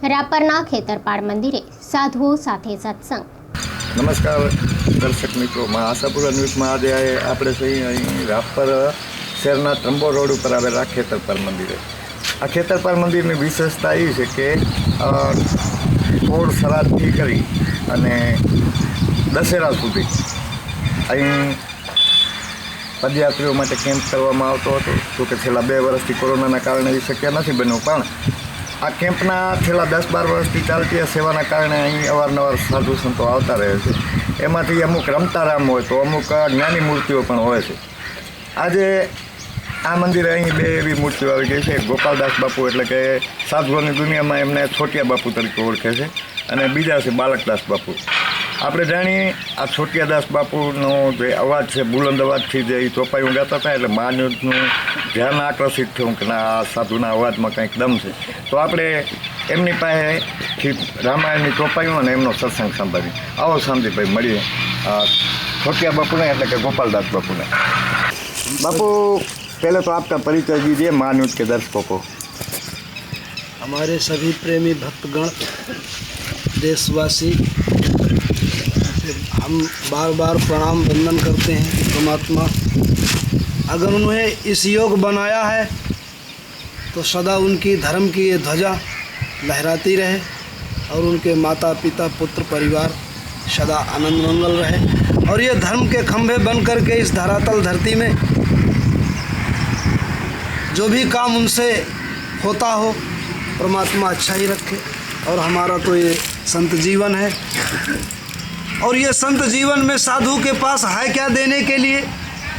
રાપરના ખેતરપાળ મંદિરે સાધુઓ સાથે સત્સંગ। નમસ્કાર દર્શક મિત્રો, मैं आशापुरा न्यूज़ में आज આપણે रापर शहरना त्र्यंबो रोड पर आवेला खेतरपाल मंदिर। आ खेतरपाल मंदिर की विशेषता ये है कि कोड़ सराधથી કરી અને દશેરા સુધી અહીં પદયાત્રીઓ માટે કેમ્પ કરવામાં આવતો હતો। જો કે છેલ્લા 2 વર્ષથી કોરોનાના કારણે એ શક્ય નથી બન્યું, પણ આ કેમ્પના છેલ્લા 10-12 વર્ષથી ચાલતી આ સેવાના કારણે અહીં અવારનવાર સાધુ સંતો આવતા રહે છે। એમાંથી અમુક રમતારામ હોય તો અમુક જ્ઞાની મૂર્તિઓ પણ હોય છે। આજે આ મંદિરે અહીં 2 એવી મૂર્તિઓ આવી ગઈ છે। ગોપાલદાસ બાપુ એટલે કે સાધુઓની દુનિયામાં એમને છોટિયા બાપુ તરીકે ઓળખે છે, અને બીજા છે બાલકદાસ બાપુ। આપણે જાણીએ આ છોટિયાદાસ બાપુનો જે અવાજ છે, બુલંદ અવાજથી જે એ ચોપાઈઓ ગાતા હતા, એટલે માનવનું ધ્યાન આકર્ષિત થયું કે ના, આ સાધુના અવાજમાં કંઈક દમ છે। તો આપણે એમની પાસેથી રામાયણની ચોપાઈઓ અને એમનો સત્સંગ સાંભળીએ। આવો શાંતિભાઈ મળીએ છોટિયા બાપુને એટલે કે गोपालदास बापू ने। बापू, पहले तो आपका परिचय दीजिए महान्यूज के दर्शकों को। हमारे सभी प्रेमी भक्तगण, देशवासी, हम बार बार प्रणाम वंदन करते हैं। परमात्मा अगर उन्हें इस योग बनाया है तो सदा उनकी धर्म की ये ध्वजा लहराती रहे और उनके माता पिता पुत्र परिवार सदा आनंद मंगल रहे, और ये धर्म के खंभे बन कर के इस धरातल धरती में जो भी काम उनसे होता हो परमात्मा अच्छा ही रखे। और हमारा तो ये संत जीवन है, और ये संत जीवन में साधु के पास है क्या देने के लिए?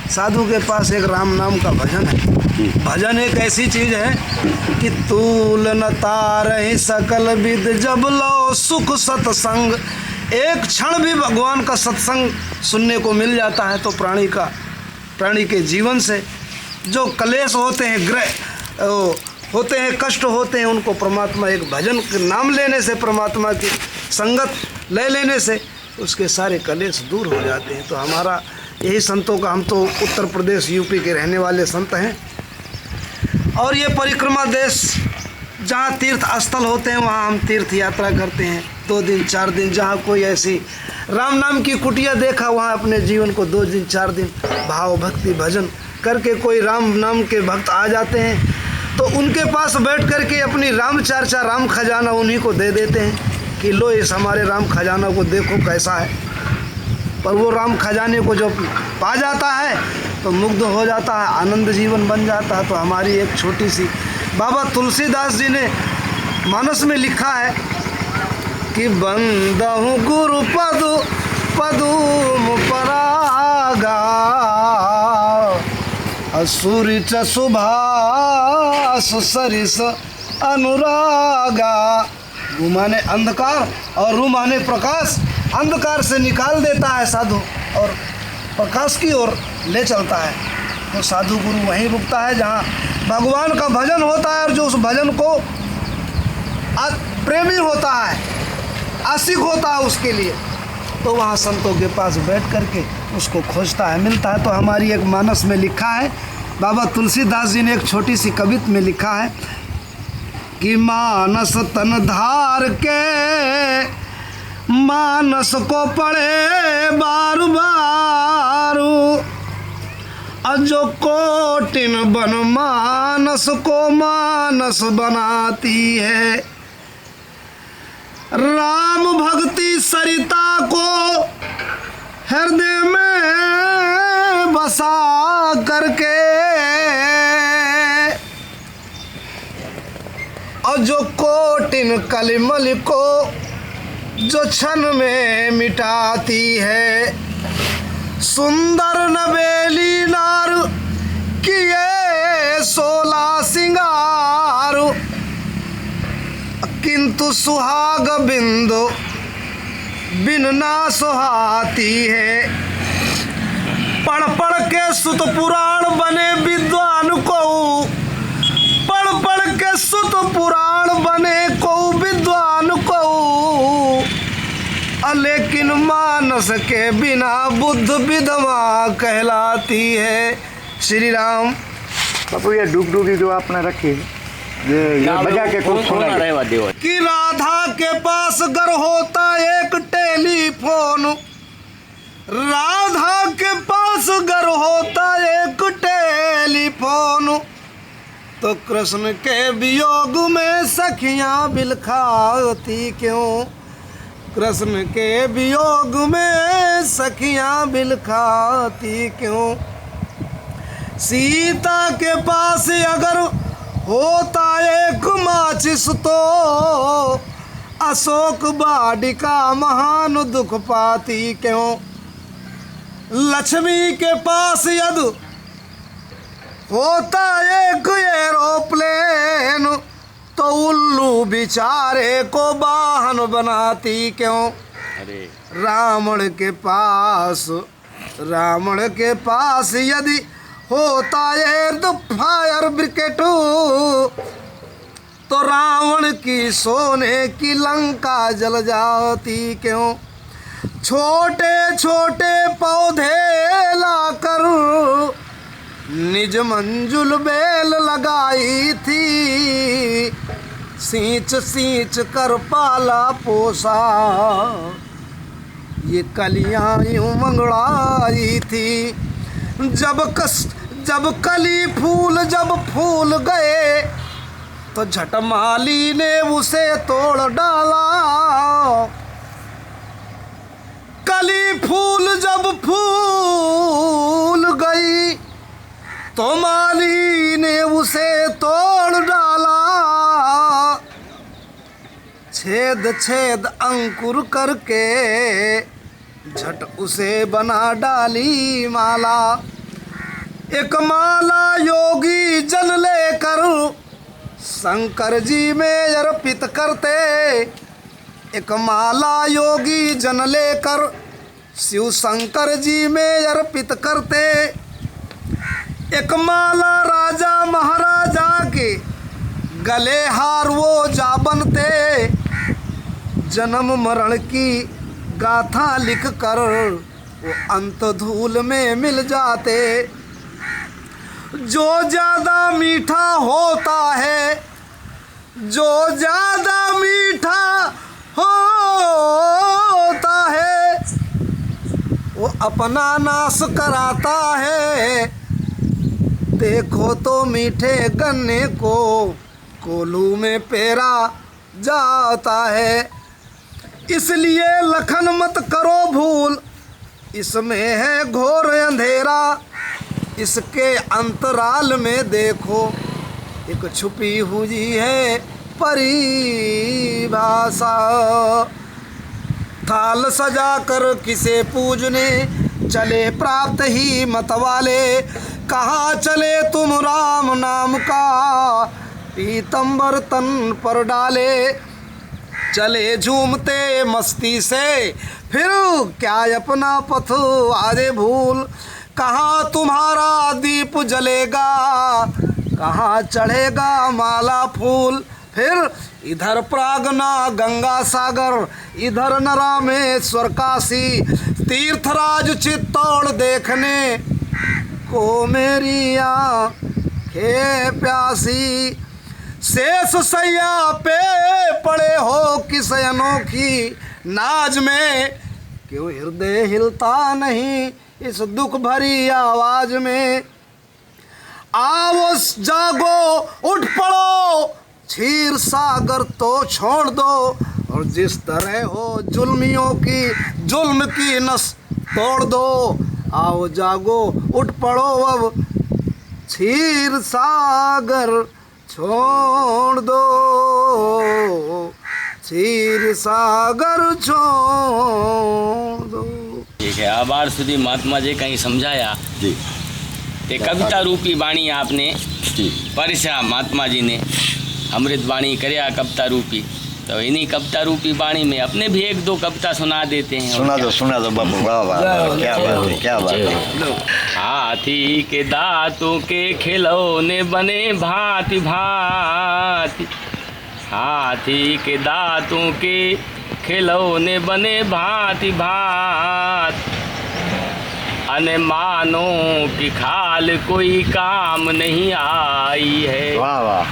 साधु के पास एक राम नाम का भजन है। भजन एक ऐसी चीज़ है कि तूल न तारहि सकल विद जब लो सुख सत्संग। एक क्षण भी भगवान का सत्संग सुनने को मिल जाता है तो प्राणी के जीवन से जो क्लेश होते हैं, ग्रह होते हैं, कष्ट होते हैं, उनको परमात्मा एक भजन के नाम लेने से, परमात्मा की संगत ले लेने से उसके सारे क्लेश दूर हो जाते हैं। तो हमारा यही संतों का, हम तो उत्तर प्रदेश यूपी के रहने वाले संत हैं, और ये परिक्रमा देश जहाँ तीर्थ स्थल होते हैं वहाँ हम तीर्थ यात्रा करते हैं। 2 दिन 4 दिन जहाँ कोई ऐसी राम नाम की कुटिया देखा वहाँ अपने जीवन को 2 दिन 4 दिन भाव भक्ति भजन करके कोई राम नाम के भक्त आ जाते हैं, तो उनके पास बैठ करके अपनी राम चर्चा, राम खजाना उन्हीं को दे देते हैं कि लो इस हमारे राम खजाना को देखो कैसा है। पर वो राम खजाने को जब पा जाता है तो मुग्ध हो जाता है, आनंद जीवन बन जाता है। तो हमारी एक छोटी सी बाबा तुलसीदास जी ने मानस में लिखा है कि बंदहु गुरु पदुम परागा असुरि च सुभाष सरिस अनुरागा। गु माने अंधकार और रू माने प्रकाश। अंधकार से निकाल देता है साधु और प्रकाश की ओर ले चलता है। तो साधु गुरु वहीं रुकता है जहाँ भगवान का भजन होता है, और जो उस भजन को प्रेमी होता है, आशिक होता है उसके लिए, तो वहाँ संतों के पास बैठ करके उसको खोजता है, मिलता है। तो हमारी एक मानस में लिखा है, बाबा तुलसीदास जी ने एक छोटी सी कविता में लिखा है कि मानस तन धार के मानस को पढ़े बार बार, जो कोटिन बन मानस को मानस बनाती है। राम भक्ति सरिता को हृदय में बसा करके, और जो कोटिन कलिमल को जो क्षण में मिटाती है। सुंदर नवेली नार किए 16 सिंगार, किंतु सुहाग बिंदु बिन ना सुहाती है। पढ़ पढ़ के सुत पुराण बने विद्वान को, पढ़ पढ़ के सुत पुराण बने को विद्वान को, लेकिन मानस के बिना बुद्ध विधवा कहलाती है। श्री राम। बापू, ये डुगडुगी जो आपने रखी ये बजा के कुछ सुना कि रात के पास घर होता एक टेलीफोन, राधा के पास घर होता एक टेलीफोन, तो कृष्ण के वियोग में सखियां बिलखाती क्यों? कृष्ण के वियोग में सखियां बिलखाती क्यों? सीता के पास अगर होता एक माचिस तो अशोक वाटिका महान दुख पाती क्यों? लक्ष्मी के पास यदि होता एक एरोप्लेन तो उल्लू बिचारे को वाहन बनाती क्यों? रावण के पास यदि होता एयर फायर ब्रिगेड तो रावण की सोने की लंका जल जाती क्यों? छोटे छोटे पौधे लाकर निज मंजुल बेल लगाई थी, सींच सींच कर पाला पोसा, ये कलियां यूं मंगड़ाई थी। जब कली फूल जब फूल गए तो झटमाली ने उसे तोड़ डाला। कली फूल जब फूल गई तो माली ने उसे तोड़ डाला। छेद छेद अंकुर करके झट उसे बना डाली माला। एक माला योगी जन लेकर शंकर जी में अर्पित करते, एक माला योगी जन लेकर शिव शंकर जी में अर्पित करते, एक माला राजा महाराजा के गले हार वो जा बनते। जन्म मरण की गाथा लिख कर वो अंत धूल में मिल जाते। जो ज्यादा मीठा होता है, जो ज्यादा मीठा होता है वो अपना नाश कराता है। देखो तो मीठे गन्ने को कोलू में पेरा जाता है। इसलिए लखन मत करो भूल, इसमें है घोर अंधेरा। इसके अंतराल में देखो एक छुपी हुई है परिभाषा। थाल सजाकर किसे पूजने चले प्राप्त ही मत वाले, कहाँ चले तुम राम नाम का पीतंबर तन पर डाले। चले झूमते मस्ती से फिर क्या अपना पथ आगे भूल। कहाँ तुम्हारा दीप जलेगा, कहाँ चढ़ेगा माला फूल। फिर इधर प्रागना गंगा सागर, इधर न रामेश्वर काशी। तीर्थराज चित्तौड़ देखने को मेरी आँखें प्यासी। शेष सैया पे पड़े हो किस अनोखी नाज में, क्यों हृदय हिलता नहीं इस दुख भरी आवाज में। आओ जागो उठ पड़ो, क्षीर सागर तो छोड़ दो, और जिस तरह हो जुल्मियों की जुल्म की नस तोड़ दो। आओ जागो उठ पड़ो अब क्षीर सागर छोड़ दो, क्षीर सागर छोड़ दो। ठीक है, आभार સુધી મહાત્માજી કંઈ સમજાયા जी તે કવિતા રૂપી વાણી આપને जी પરસ્યા મહાત્માજીને અમૃત વાણી કર્યા કવિता रूपी। तो इन्हीं कविता रूपी वाणी में अपने भी एक दो कविता सुना देते हैं। सुना दो बाबू, वाह वाह वाह, क्या बात है, क्या बात है। हाथी के दांतों के खिलौने बने भांति भांति, हाथी के दांतों के खिलौने बने भांति भांति, अने मानो की खाल कोई काम नहीं आई है। वाह वाह,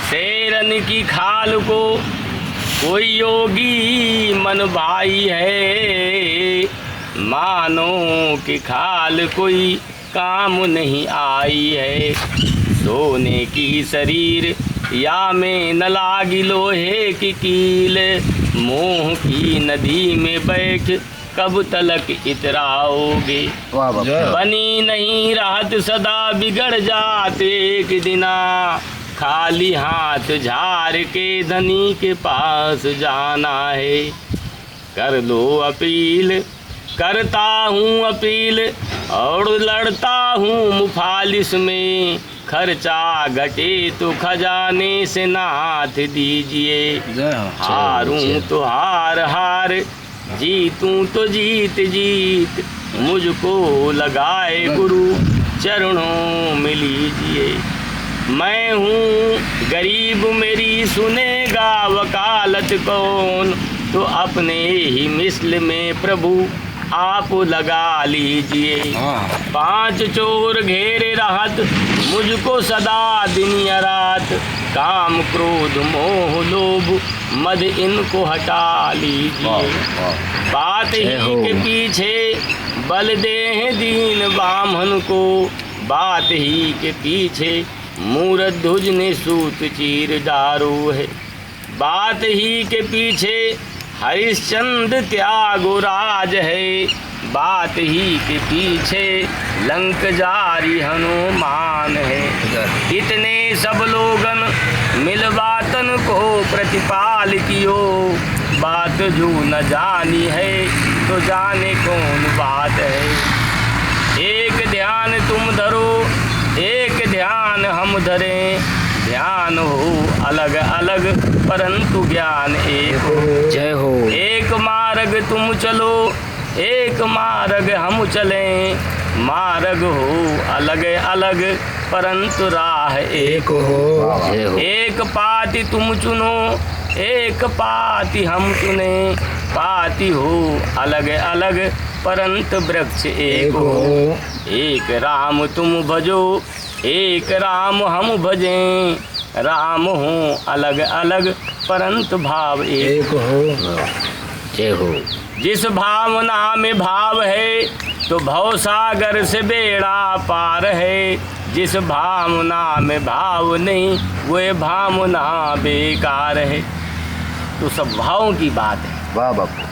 शेरन की खाल को कोई योगी मन भाई है, मानो कि खाल कोई काम नहीं आई है। सोने की शरीर या में न लागी लोहे की कील, मोह की नदी में बैठ कब तलक इतराओगे। वाह बाबा बनी नहीं राहत सदा बिगड़ जाते एक दिना, खाली हाथ झाड़ के धनी के पास जाना है। कर लो अपील करता हूँ अपील, और लड़ता हूँ मुफालिस में, खर्चा घटे तो खजाने से नाथ दीजिए। हारूं तो हार हार, जीतूं तो जीत जीत, मुझको लगाए गुरु चरणों में लीजिए। मैं हूँ गरीब मेरी सुनेगा वकालत कौन, तो अपने ही मिस्ल में प्रभु आप लगा लीजिए। 5 चोर घेरे राहत मुझको सदा दिन या रात, काम क्रोध मोह लोभ मद इनको हटा लीजिए। बात ही के पीछे बल दे दीन बामन को, बात ही के पीछे मूरध्वज ने सूत चीर दारू है। बात ही के पीछे हरिश्चंद्र त्यागो राज है, बात ही के पीछे लंक जारी हनुमान है। इतने सब लोगन मिलवातन को प्रतिपाल कियो, बात जो न जानी है तो जाने कौन बात है। एक ध्यान तुम धरो एक ध्यान हम धरें, ध्यान हो अलग अलग परंतु ज्ञान एक हो। जय हो। एक मार्ग तुम चलो एक मार्ग हम चलें, मार्ग हो अलग अलग परंतु राह एक हो। जय हो। एक पाती तुम चुनो एक पाती हम चुने, पाती हो अलग अलग परंतु वृक्ष एक हो। एक राम तुम भजो एक राम हम भजें, राम हो अलग अलग परंतु भाव एक हो। जय हो। जिस भावना में भाव है तो भव सागर से बेड़ा पार है, जिस भावना में भाव नहीं वह भावना बेकार है। तो सब भावों की बात है। वाह बाबा।